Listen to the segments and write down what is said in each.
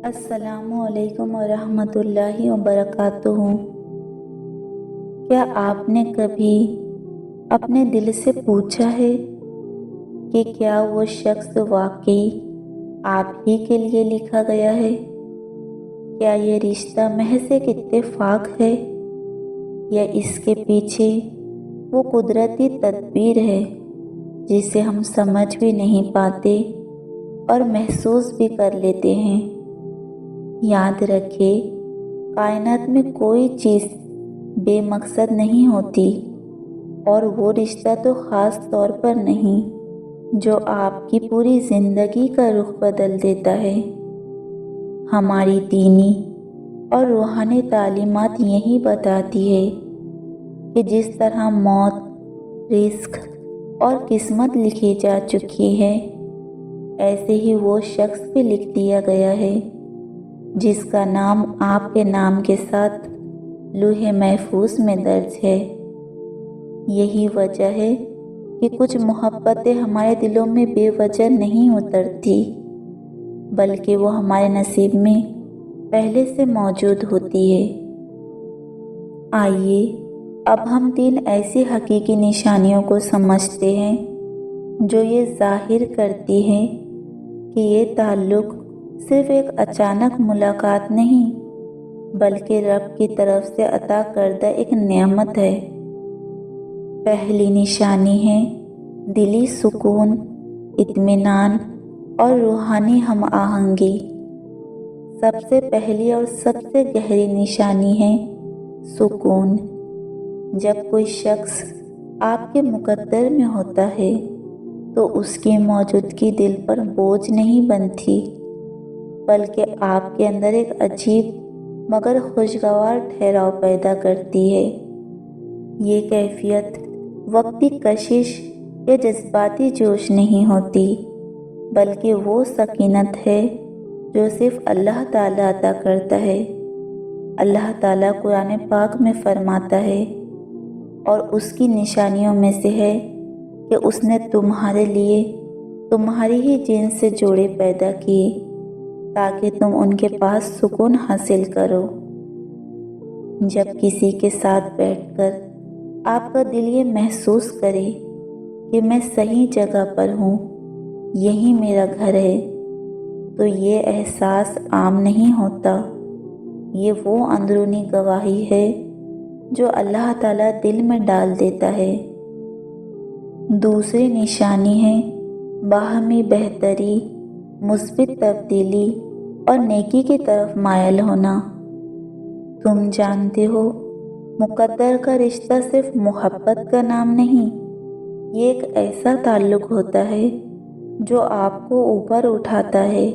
السلام علیکم ورحمۃ اللہ وبرکاتہ۔ کیا آپ نے کبھی اپنے دل سے پوچھا ہے کہ کیا وہ شخص واقعی آپ ہی کے لیے لکھا گیا ہے؟ کیا یہ رشتہ محض ایک اتفاق ہے یا اس کے پیچھے وہ قدرتی تدبیر ہے جسے ہم سمجھ بھی نہیں پاتے اور محسوس بھی کر لیتے ہیں؟ یاد رکھے، کائنات میں کوئی چیز بے مقصد نہیں ہوتی، اور وہ رشتہ تو خاص طور پر نہیں جو آپ کی پوری زندگی کا رخ بدل دیتا ہے۔ ہماری دینی اور روحانی تعلیمات یہی بتاتی ہے کہ جس طرح موت، رزق اور قسمت لکھی جا چکی ہے، ایسے ہی وہ شخص بھی لکھ دیا گیا ہے جس کا نام آپ کے نام کے ساتھ لوح محفوظ میں درج ہے۔ یہی وجہ ہے کہ کچھ محبتیں ہمارے دلوں میں بے وجہ نہیں اترتی، بلکہ وہ ہمارے نصیب میں پہلے سے موجود ہوتی ہے۔ آئیے اب ہم 3 ایسی حقیقی نشانیوں کو سمجھتے ہیں جو یہ ظاہر کرتی ہیں کہ یہ تعلق صرف ایک اچانک ملاقات نہیں، بلکہ رب کی طرف سے عطا کردہ ایک نعمت ہے۔ پہلی نشانی ہے دلی سکون، اطمینان اور روحانی ہم آہنگی۔ سب سے پہلی اور سب سے گہری نشانی ہے سکون۔ جب کوئی شخص آپ کے مقدر میں ہوتا ہے تو اس کی موجودگی دل پر بوجھ نہیں بنتی، بلکہ آپ کے اندر ایک عجیب مگر خوشگوار ٹھہراؤ پیدا کرتی ہے۔ یہ کیفیت وقتی کشش یا جذباتی جوش نہیں ہوتی، بلکہ وہ سکینت ہے جو صرف اللہ تعالیٰ عطا کرتا ہے۔ اللہ تعالیٰ قرآن پاک میں فرماتا ہے، اور اس کی نشانیوں میں سے ہے کہ اس نے تمہارے لیے تمہاری ہی جنس سے جوڑے پیدا کیے تاکہ تم ان کے پاس سکون حاصل کرو۔ جب کسی کے ساتھ بیٹھ کر آپ کا دل یہ محسوس کرے کہ میں صحیح جگہ پر ہوں، یہی میرا گھر ہے، تو یہ احساس عام نہیں ہوتا۔ یہ وہ اندرونی گواہی ہے جو اللہ تعالیٰ دل میں ڈال دیتا ہے۔ دوسری نشانی ہے باہمی بہتری، مثبت تبدیلی اور نیکی کی طرف مائل ہونا۔ تم جانتے ہو، مقدر کا رشتہ صرف محبت کا نام نہیں، یہ ایک ایسا تعلق ہوتا ہے جو آپ کو اوپر اٹھاتا ہے،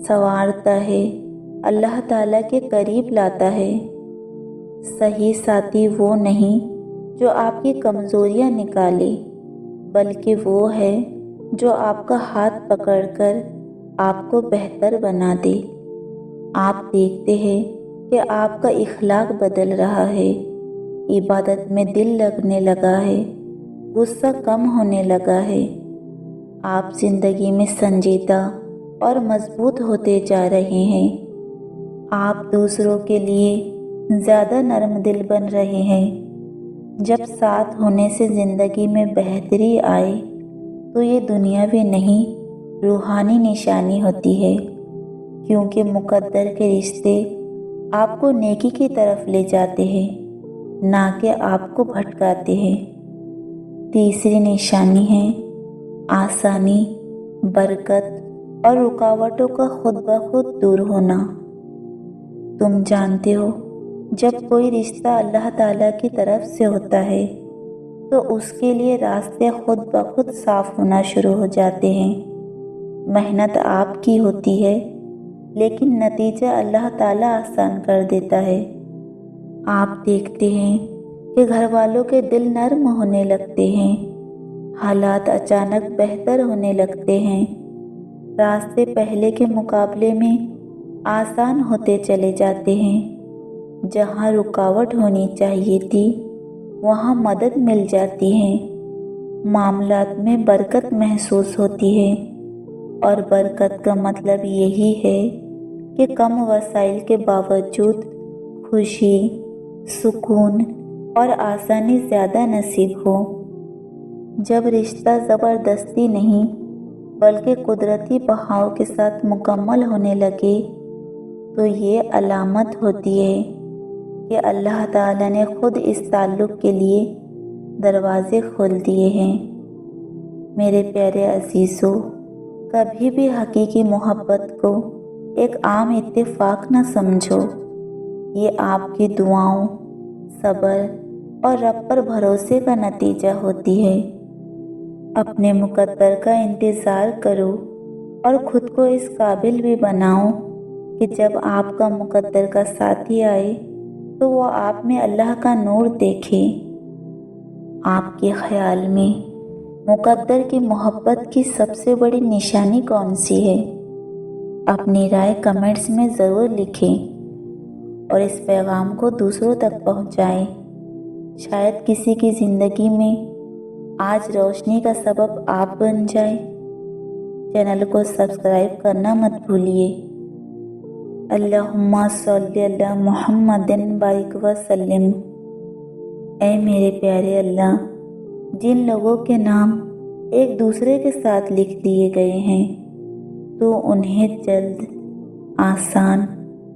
سنوارتا ہے، اللہ تعالیٰ کے قریب لاتا ہے۔ صحیح ساتھی وہ نہیں جو آپ کی کمزوریاں نکالے، بلکہ وہ ہے جو آپ کا ہاتھ پکڑ کر آپ کو بہتر بنا دے۔ آپ دیکھتے ہیں کہ آپ کا اخلاق بدل رہا ہے، عبادت میں دل لگنے لگا ہے، غصہ کم ہونے لگا ہے، آپ زندگی میں سنجیدہ اور مضبوط ہوتے جا رہے ہیں، آپ دوسروں کے لیے زیادہ نرم دل بن رہے ہیں۔ جب ساتھ ہونے سے زندگی میں بہتری آئے تو یہ دنیاوی نہیں، روحانی نشانی ہوتی ہے، کیونکہ مقدر کے رشتے آپ کو نیکی کی طرف لے جاتے ہیں، نہ کہ آپ کو بھٹکاتے ہیں۔ تیسری نشانی ہے آسانی، برکت اور رکاوٹوں کا خود بخود دور ہونا۔ تم جانتے ہو، جب کوئی رشتہ اللہ تعالیٰ کی طرف سے ہوتا ہے تو اس کے لیے راستے خود بخود صاف ہونا شروع ہو جاتے ہیں۔ محنت آپ کی ہوتی ہے، لیکن نتیجہ اللہ تعالیٰ آسان کر دیتا ہے۔ آپ دیکھتے ہیں کہ گھر والوں کے دل نرم ہونے لگتے ہیں، حالات اچانک بہتر ہونے لگتے ہیں، راستے پہلے کے مقابلے میں آسان ہوتے چلے جاتے ہیں، جہاں رکاوٹ ہونی چاہیے تھی وہاں مدد مل جاتی ہے، معاملات میں برکت محسوس ہوتی ہے، اور برکت کا مطلب یہی ہے کہ کم وسائل کے باوجود خوشی، سکون اور آسانی زیادہ نصیب ہو۔ جب رشتہ زبردستی نہیں بلکہ قدرتی بہاؤ کے ساتھ مکمل ہونے لگے تو یہ علامت ہوتی ہے کہ اللہ تعالیٰ نے خود اس تعلق کے لیے دروازے کھول دیے ہیں۔ میرے پیارے عزیزو، کبھی بھی حقیقی محبت کو ایک عام اتفاق نہ سمجھو۔ یہ آپ کی دعاؤں، صبر اور رب پر بھروسے کا نتیجہ ہوتی ہے۔ اپنے مقدر کا انتظار کرو اور خود کو اس قابل بھی بناؤ کہ جب آپ کا مقدر کا ساتھی آئے تو وہ آپ میں اللہ کا نور دیکھے۔ آپ کے خیال میں مقدر کی محبت کی سب سے بڑی نشانی کون سی ہے؟ اپنی رائے کمنٹس میں ضرور لکھیں اور اس پیغام کو دوسروں تک پہنچائیں۔ شاید کسی کی زندگی میں آج روشنی کا سبب آپ بن جائے۔ چینل کو سبسکرائب کرنا مت بھولیے۔ اللہم صلی علی محمد بارک وسلم۔ اے میرے پیارے اللہ، جن لوگوں کے نام ایک دوسرے کے ساتھ لکھ دیے گئے ہیں تو انہیں جلد، آسان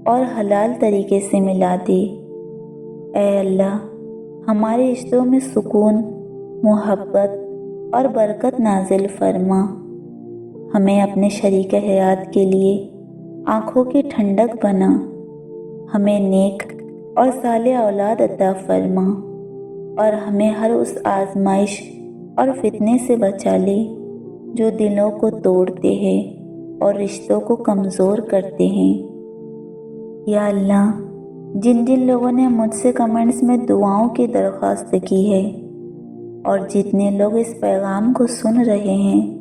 اور حلال طریقے سے ملا دے۔ اے اللہ، ہمارے رشتوں میں سکون، محبت اور برکت نازل فرما۔ ہمیں اپنے شریک حیات کے لیے آنکھوں کی ٹھنڈک بنا۔ ہمیں نیک اور صالح اولاد عطا فرما اور ہمیں ہر اس آزمائش اور فتنے سے بچا لے جو دلوں کو توڑتے ہیں اور رشتوں کو کمزور کرتے ہیں۔ یا اللہ، جن جن لوگوں نے مجھ سے کمنٹس میں دعاؤں کی درخواست کی ہے اور جتنے لوگ اس پیغام کو سن رہے ہیں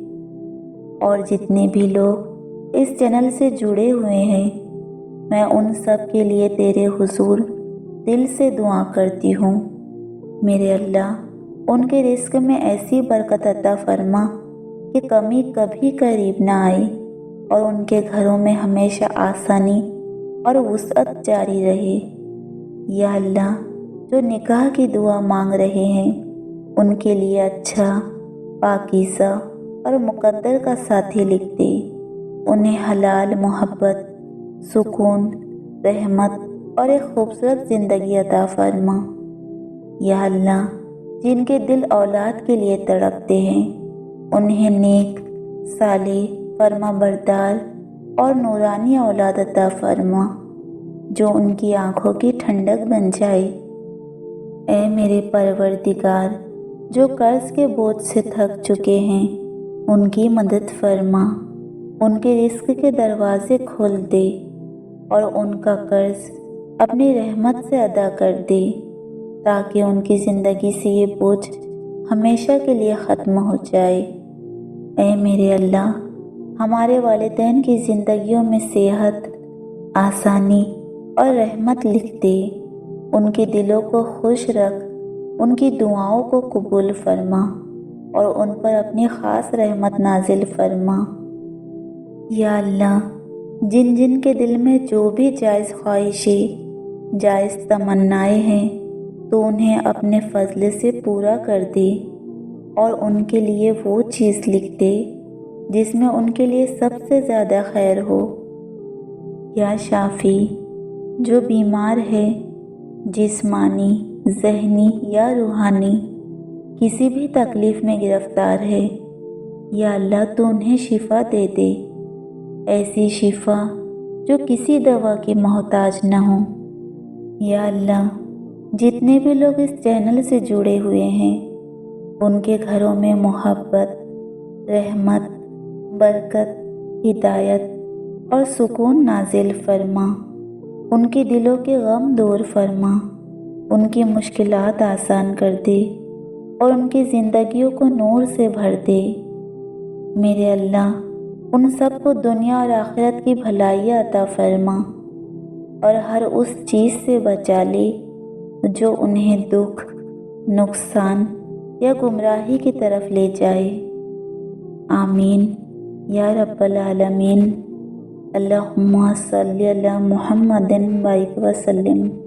اور جتنے بھی لوگ اس چینل سے جڑے ہوئے ہیں، میں ان سب کے لیے تیرے حضور دل سے دعا کرتی ہوں۔ میرے اللہ، ان کے رزق میں ایسی برکت عطا فرما کہ کمی کبھی قریب نہ آئے اور ان کے گھروں میں ہمیشہ آسانی اور وسعت جاری رہے۔ یا اللہ، جو نکاح کی دعا مانگ رہے ہیں ان کے لیے اچھا، پاکیزہ اور مقدر کا ساتھی لکھ دے۔ انہیں حلال محبت، سکون، رحمت اور ایک خوبصورت زندگی عطا فرما۔ یا اللہ، جن کے دل اولاد کے لیے تڑپتے ہیں انہیں نیک، صالح، فرما بردار اور نورانی اولاد عطا فرما جو ان کی آنکھوں کی ٹھنڈک بن جائے۔ اے میرے پروردگار، جو قرض کے بوجھ سے تھک چکے ہیں ان کی مدد فرما، ان کے رزق کے دروازے کھول دے اور ان کا قرض اپنی رحمت سے ادا کر دے تاکہ ان کی زندگی سے یہ بوجھ ہمیشہ کے لیے ختم ہو جائے۔ اے میرے اللہ، ہمارے والدین کی زندگیوں میں صحت، آسانی اور رحمت لکھ دے۔ ان کے دلوں کو خوش رکھ، ان کی دعاؤں کو قبول فرما اور ان پر اپنی خاص رحمت نازل فرما۔ یا اللہ، جن جن کے دل میں جو بھی جائز خواہشیں، جائز تمنائیں ہیں تو انہیں اپنے فضل سے پورا کر دے اور ان کے لیے وہ چیز لکھ دے جس میں ان کے لیے سب سے زیادہ خیر ہو۔ یا شافی، جو بیمار ہے، جسمانی، ذہنی یا روحانی کسی بھی تکلیف میں گرفتار ہے، یا اللہ تو انہیں شفا دے دے، ایسی شفا جو کسی دوا کی محتاج نہ ہو۔ یا اللہ، جتنے بھی لوگ اس چینل سے جڑے ہوئے ہیں ان کے گھروں میں محبت، رحمت، برکت، ہدایت اور سکون نازل فرما۔ ان کے دلوں کے غم دور فرما، ان کی مشکلات آسان کر دے اور ان کی زندگیوں کو نور سے بھر دے۔ میرے اللہ، ان سب کو دنیا اور آخرت کی بھلائیاں عطا فرما اور ہر اس چیز سے بچا لے جو انہیں دکھ، نقصان یا گمراہی کی طرف لے جائے۔ آمین یا رب العالمین۔ اللہم صلی علی محمد وسلم۔